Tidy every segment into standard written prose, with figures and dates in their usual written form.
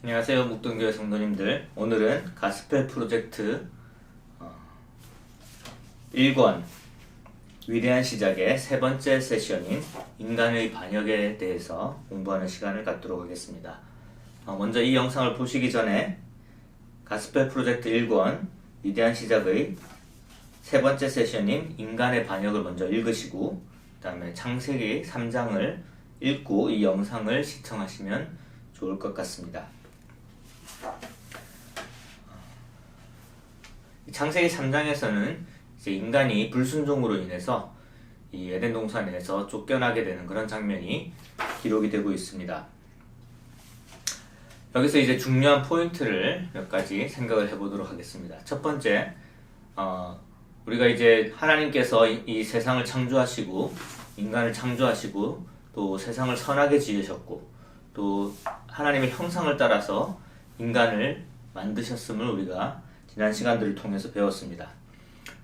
안녕하세요, 묵동교회 성도님들. 오늘은 가스펠 프로젝트 1권 위대한 시작의 세 번째 세션인 인간의 반역에 대해서 공부하는 시간을 갖도록 하겠습니다. 먼저 이 영상을 보시기 전에 가스펠 프로젝트 1권 위대한 시작의 세 번째 세션인 인간의 반역을 먼저 읽으시고 그 다음에 창세기 3장을 읽고 이 영상을 시청하시면 좋을 것 같습니다. 창세기 3장에서는 이제 인간이 불순종으로 인해서 이 에덴 동산에서 쫓겨나게 되는 그런 장면이 기록이 되고 있습니다. 여기서 이제 중요한 포인트를 몇 가지 생각을 해보도록 하겠습니다. 첫 번째, 우리가 이제 하나님께서 이 세상을 창조하시고 인간을 창조하시고 또 세상을 선하게 지으셨고 또 하나님의 형상을 따라서 인간을 만드셨음을 우리가 지난 시간들을 통해서 배웠습니다.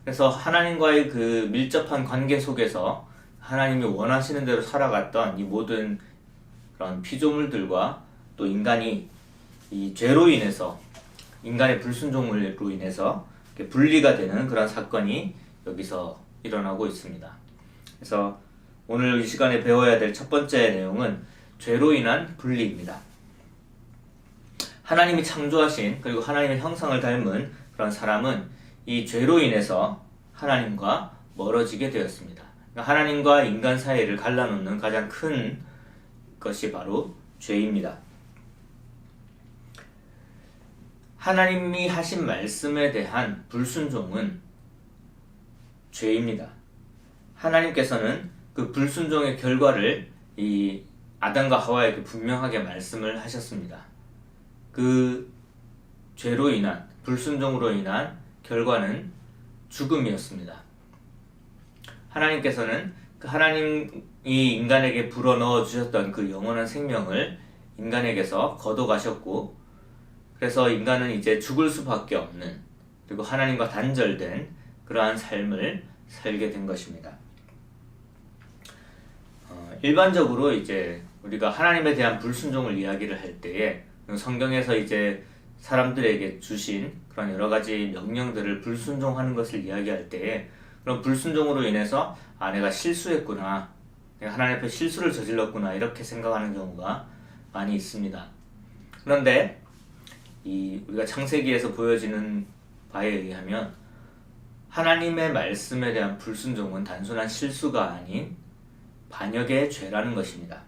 그래서 하나님과의 그 밀접한 관계 속에서 하나님이 원하시는 대로 살아갔던 이 모든 그런 피조물들과 또 인간이 이 죄로 인해서 인간의 불순종으로 인해서 분리가 되는 그런 사건이 여기서 일어나고 있습니다. 그래서 오늘 이 시간에 배워야 될 첫 번째 내용은 죄로 인한 분리입니다. 하나님이 창조하신 그리고 하나님의 형상을 닮은 그런 사람은 이 죄로 인해서 하나님과 멀어지게 되었습니다. 하나님과 인간 사이를 갈라놓는 가장 큰 것이 바로 죄입니다. 하나님이 하신 말씀에 대한 불순종은 죄입니다. 하나님께서는 그 불순종의 결과를 이 아담과 하와에게 분명하게 말씀을 하셨습니다. 그 죄로 인한 불순종으로 인한 결과는 죽음이었습니다. 하나님께서는 그 하나님이 인간에게 불어넣어 주셨던 그 영원한 생명을 인간에게서 거둬가셨고 그래서 인간은 이제 죽을 수밖에 없는 그리고 하나님과 단절된 그러한 삶을 살게 된 것입니다. 일반적으로 이제 우리가 하나님에 대한 불순종을 이야기를 할 때에 성경에서 이제 사람들에게 주신 그런 여러 가지 명령들을 불순종하는 것을 이야기할 때에 그런 불순종으로 인해서 내가 실수했구나, 내가 하나님 앞에 실수를 저질렀구나 이렇게 생각하는 경우가 많이 있습니다. 그런데 우리가 창세기에서 보여지는 바에 의하면 하나님의 말씀에 대한 불순종은 단순한 실수가 아닌 반역의 죄라는 것입니다.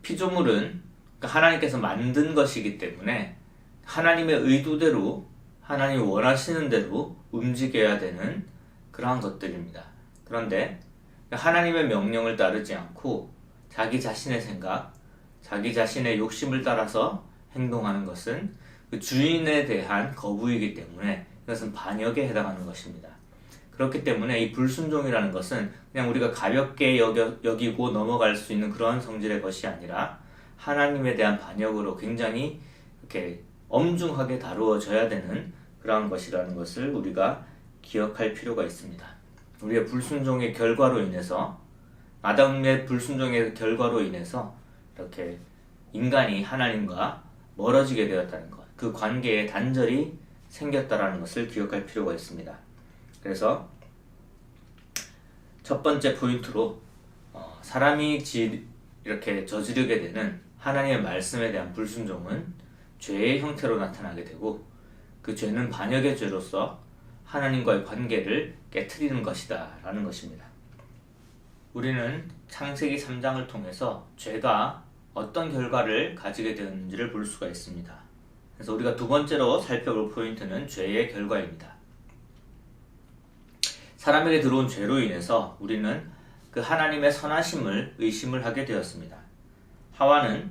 피조물은 하나님께서 만든 것이기 때문에 하나님의 의도대로 하나님이 원하시는 대로 움직여야 되는 그러한 것들입니다. 그런데 하나님의 명령을 따르지 않고 자기 자신의 생각, 자기 자신의 욕심을 따라서 행동하는 것은 그 주인에 대한 거부이기 때문에 이것은 반역에 해당하는 것입니다. 그렇기 때문에 이 불순종이라는 것은 그냥 우리가 가볍게 여기고 넘어갈 수 있는 그런 성질의 것이 아니라 하나님에 대한 반역으로 굉장히 이렇게 엄중하게 다루어져야 되는 그러한 것이라는 것을 우리가 기억할 필요가 있습니다. 우리의 불순종의 결과로 인해서 아담의 불순종의 결과로 인해서 이렇게 인간이 하나님과 멀어지게 되었다는 것, 그 관계에 단절이 생겼다는 것을 기억할 필요가 있습니다. 그래서 첫 번째 포인트로 사람이 이렇게 저지르게 되는 하나님의 말씀에 대한 불순종은 죄의 형태로 나타나게 되고 그 죄는 반역의 죄로서 하나님과의 관계를 깨트리는 것이다 라는 것입니다. 우리는 창세기 3장을 통해서 죄가 어떤 결과를 가지게 되었는지를 볼 수가 있습니다. 그래서 우리가 두 번째로 살펴볼 포인트는 죄의 결과입니다. 사람에게 들어온 죄로 인해서 우리는 그 하나님의 선하심을 의심을 하게 되었습니다. 하와는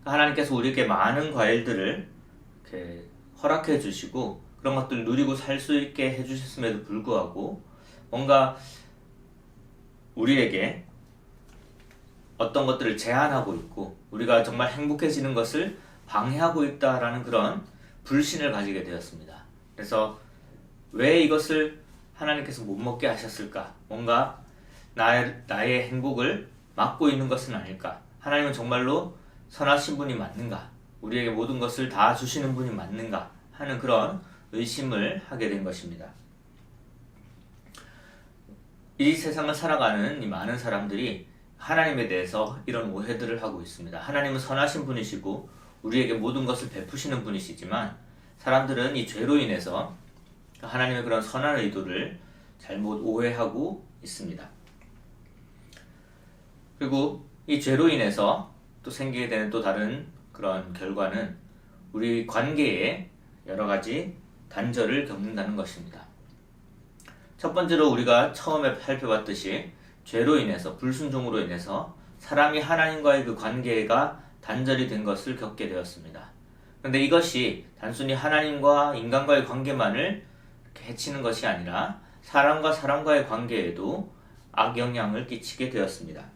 하나님께서 우리에게 많은 과일들을 이렇게 허락해 주시고 그런 것들을 누리고 살 수 있게 해주셨음에도 불구하고 뭔가 우리에게 어떤 것들을 제한하고 있고 우리가 정말 행복해지는 것을 방해하고 있다라는 그런 불신을 가지게 되었습니다. 그래서 왜 이것을 하나님께서 못 먹게 하셨을까? 뭔가 나의 행복을 막고 있는 것은 아닐까? 하나님은 정말로 선하신 분이 맞는가? 우리에게 모든 것을 다 주시는 분이 맞는가? 하는 그런 의심을 하게 된 것입니다. 이 세상을 살아가는 이 많은 사람들이 하나님에 대해서 이런 오해들을 하고 있습니다. 하나님은 선하신 분이시고 우리에게 모든 것을 베푸시는 분이시지만 사람들은 이 죄로 인해서 하나님의 그런 선한 의도를 잘못 오해하고 있습니다. 그리고 이 죄로 인해서 또 생기게 되는 또 다른 그런 결과는 우리 관계에 여러 가지 단절을 겪는다는 것입니다. 첫 번째로 우리가 처음에 살펴봤듯이 죄로 인해서, 불순종으로 인해서 사람이 하나님과의 그 관계가 단절이 된 것을 겪게 되었습니다. 그런데 이것이 단순히 하나님과 인간과의 관계만을 해치는 것이 아니라 사람과 사람과의 관계에도 악영향을 끼치게 되었습니다.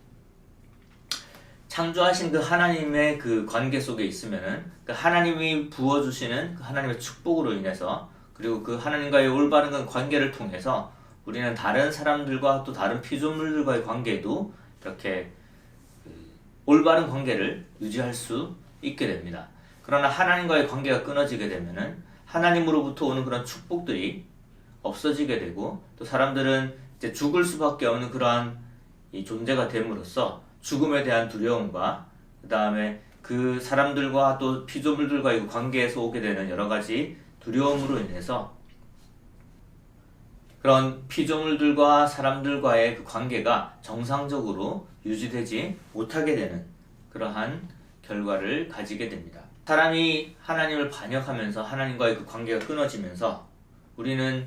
창조하신 그 하나님의 그 관계 속에 있으면은 그 하나님이 부어주시는 그 하나님의 축복으로 인해서 그리고 그 하나님과의 올바른 그 관계를 통해서 우리는 다른 사람들과 또 다른 피조물들과의 관계도 이렇게 올바른 관계를 유지할 수 있게 됩니다. 그러나 하나님과의 관계가 끊어지게 되면은 하나님으로부터 오는 그런 축복들이 없어지게 되고 또 사람들은 이제 죽을 수밖에 없는 그러한 이 존재가 됨으로써 죽음에 대한 두려움과 그 다음에 그 사람들과 또 피조물들과의 관계에서 오게 되는 여러 가지 두려움으로 인해서 그런 피조물들과 사람들과의 그 관계가 정상적으로 유지되지 못하게 되는 그러한 결과를 가지게 됩니다. 사람이 하나님을 반역하면서 하나님과의 그 관계가 끊어지면서 우리는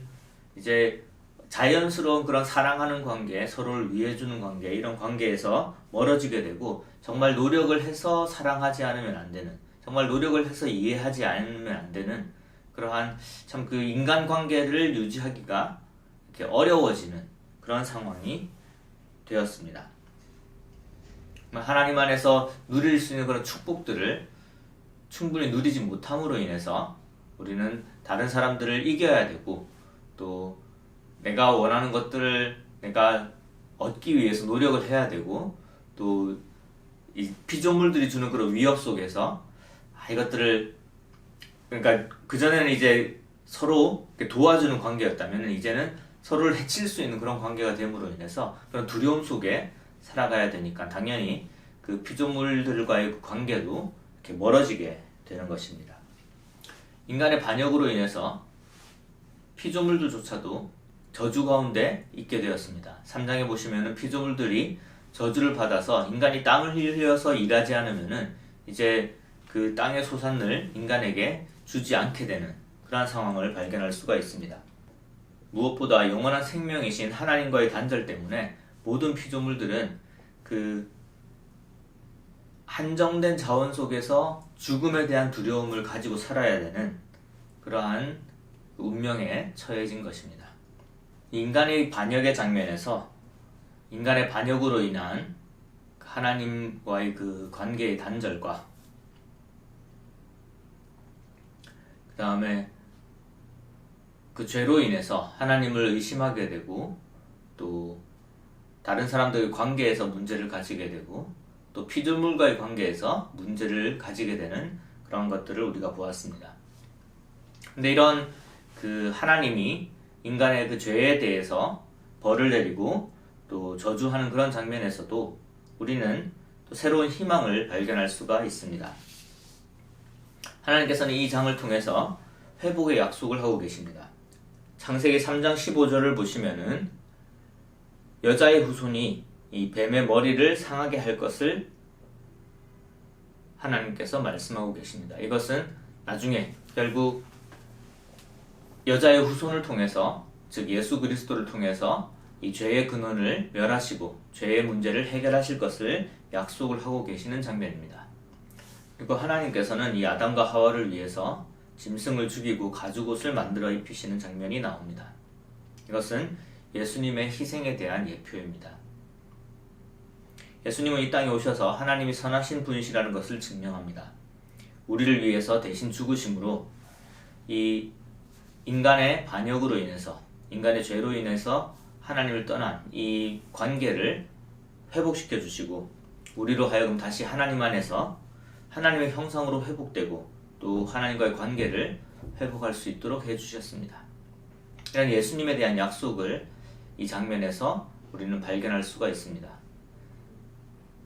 이제 자연스러운 그런 사랑하는 관계, 서로를 위해주는 관계, 이런 관계에서 멀어지게 되고 정말 노력을 해서 사랑하지 않으면 안 되는, 정말 노력을 해서 이해하지 않으면 안 되는 그러한 참 그 인간관계를 유지하기가 이렇게 어려워지는 그런 상황이 되었습니다. 하나님 안에서 누릴 수 있는 그런 축복들을 충분히 누리지 못함으로 인해서 우리는 다른 사람들을 이겨야 되고 또 내가 원하는 것들을 내가 얻기 위해서 노력을 해야 되고 또 이 피조물들이 주는 그런 위협 속에서 이것들을 그러니까 그전에는 이제 서로 도와주는 관계였다면 이제는 서로를 해칠 수 있는 그런 관계가 됨으로 인해서 그런 두려움 속에 살아가야 되니까 당연히 그 피조물들과의 그 관계도 이렇게 멀어지게 되는 것입니다. 인간의 반역으로 인해서 피조물들조차도 저주 가운데 있게 되었습니다. 3장에 보시면은 피조물들이 저주를 받아서 인간이 땅을 흘려서 일하지 않으면은 이제 그 땅의 소산을 인간에게 주지 않게 되는 그러한 상황을 발견할 수가 있습니다. 무엇보다 영원한 생명이신 하나님과의 단절 때문에 모든 피조물들은 그 한정된 자원 속에서 죽음에 대한 두려움을 가지고 살아야 되는 그러한 운명에 처해진 것입니다. 인간의 반역의 장면에서 인간의 반역으로 인한 하나님과의 그 관계의 단절과 그 다음에 그 죄로 인해서 하나님을 의심하게 되고 또 다른 사람들의 관계에서 문제를 가지게 되고 또 피조물과의 관계에서 문제를 가지게 되는 그런 것들을 우리가 보았습니다. 근데 이런 그 하나님이 인간의 그 죄에 대해서 벌을 내리고 또 저주하는 그런 장면에서도 우리는 또 새로운 희망을 발견할 수가 있습니다. 하나님께서는 이 장을 통해서 회복의 약속을 하고 계십니다. 창세기 3장 15절을 보시면은 여자의 후손이 이 뱀의 머리를 상하게 할 것을 하나님께서 말씀하고 계십니다. 이것은 나중에 결국 여자의 후손을 통해서 즉 예수 그리스도를 통해서 이 죄의 근원을 멸하시고 죄의 문제를 해결하실 것을 약속을 하고 계시는 장면입니다. 그리고 하나님께서는 이 아담과 하와를 위해서 짐승을 죽이고 가죽옷을 만들어 입히시는 장면이 나옵니다. 이것은 예수님의 희생에 대한 예표입니다. 예수님은 이 땅에 오셔서 하나님이 선하신 분이시라는 것을 증명합니다. 우리를 위해서 대신 죽으심으로 이 인간의 반역으로 인해서 인간의 죄로 인해서 하나님을 떠난 이 관계를 회복시켜 주시고 우리로 하여금 다시 하나님 안에서 하나님의 형상으로 회복되고 또 하나님과의 관계를 회복할 수 있도록 해주셨습니다. 이런 예수님에 대한 약속을 이 장면에서 우리는 발견할 수가 있습니다.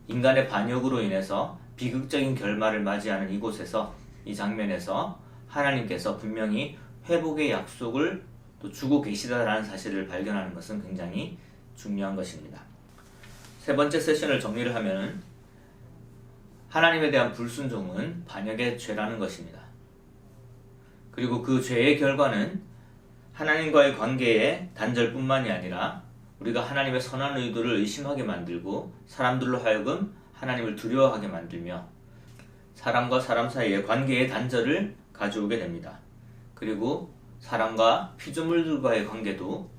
인간의 반역으로 인해서 비극적인 결말을 맞이하는 이곳에서 이 장면에서 하나님께서 분명히 회복의 약속을 또 주고 계시다라는 사실을 발견하는 것은 굉장히 중요한 것입니다. 세 번째 세션을 정리를 하면 하나님에 대한 불순종은 반역의 죄라는 것입니다. 그리고 그 죄의 결과는 하나님과의 관계의 단절뿐만이 아니라 우리가 하나님의 선한 의도를 의심하게 만들고 사람들로 하여금 하나님을 두려워하게 만들며 사람과 사람 사이의 관계의 단절을 가져오게 됩니다. 그리고 사람과 피조물들과의 관계도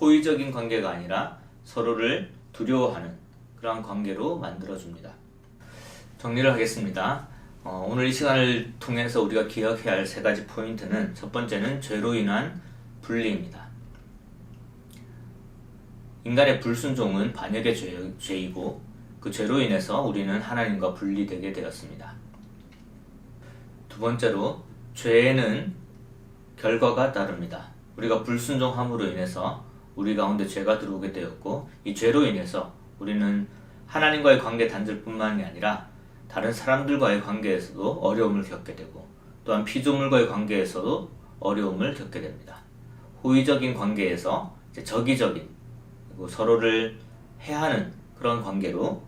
호의적인 관계가 아니라 서로를 두려워하는 그러한 관계로 만들어줍니다. 정리를 하겠습니다. 오늘 이 시간을 통해서 우리가 기억해야 할 세 가지 포인트는 첫 번째는 죄로 인한 분리입니다. 인간의 불순종은 반역의 죄이고 그 죄로 인해서 우리는 하나님과 분리되게 되었습니다. 두 번째로 죄에는 결과가 따릅니다. 우리가 불순종함으로 인해서 우리 가운데 죄가 들어오게 되었고 이 죄로 인해서 우리는 하나님과의 관계 단절뿐만이 아니라 다른 사람들과의 관계에서도 어려움을 겪게 되고 또한 피조물과의 관계에서도 어려움을 겪게 됩니다. 호의적인 관계에서 적이적인 그리고 서로를 해하는 그런 관계로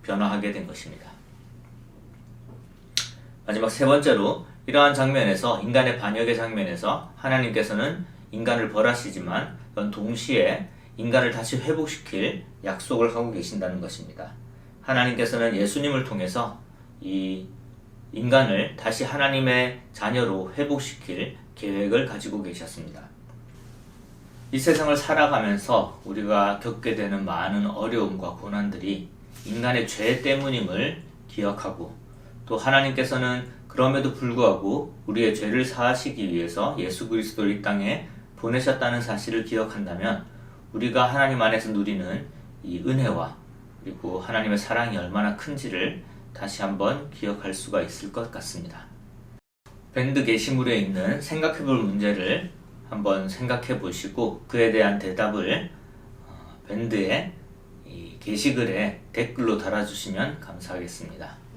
변화하게 된 것입니다. 마지막 세 번째로 이러한 장면에서 인간의 반역의 장면에서 하나님께서는 인간을 벌하시지만 동시에 인간을 다시 회복시킬 약속을 하고 계신다는 것입니다. 하나님께서는 예수님을 통해서 이 인간을 다시 하나님의 자녀로 회복시킬 계획을 가지고 계셨습니다. 이 세상을 살아가면서 우리가 겪게 되는 많은 어려움과 고난들이 인간의 죄 때문임을 기억하고 또 하나님께서는 그럼에도 불구하고 우리의 죄를 사하시기 위해서 예수 그리스도를 이 땅에 보내셨다는 사실을 기억한다면 우리가 하나님 안에서 누리는 이 은혜와 그리고 하나님의 사랑이 얼마나 큰지를 다시 한번 기억할 수가 있을 것 같습니다. 밴드 게시물에 있는 생각해볼 문제를 한번 생각해 보시고 그에 대한 대답을 밴드의 이 게시글에 댓글로 달아주시면 감사하겠습니다.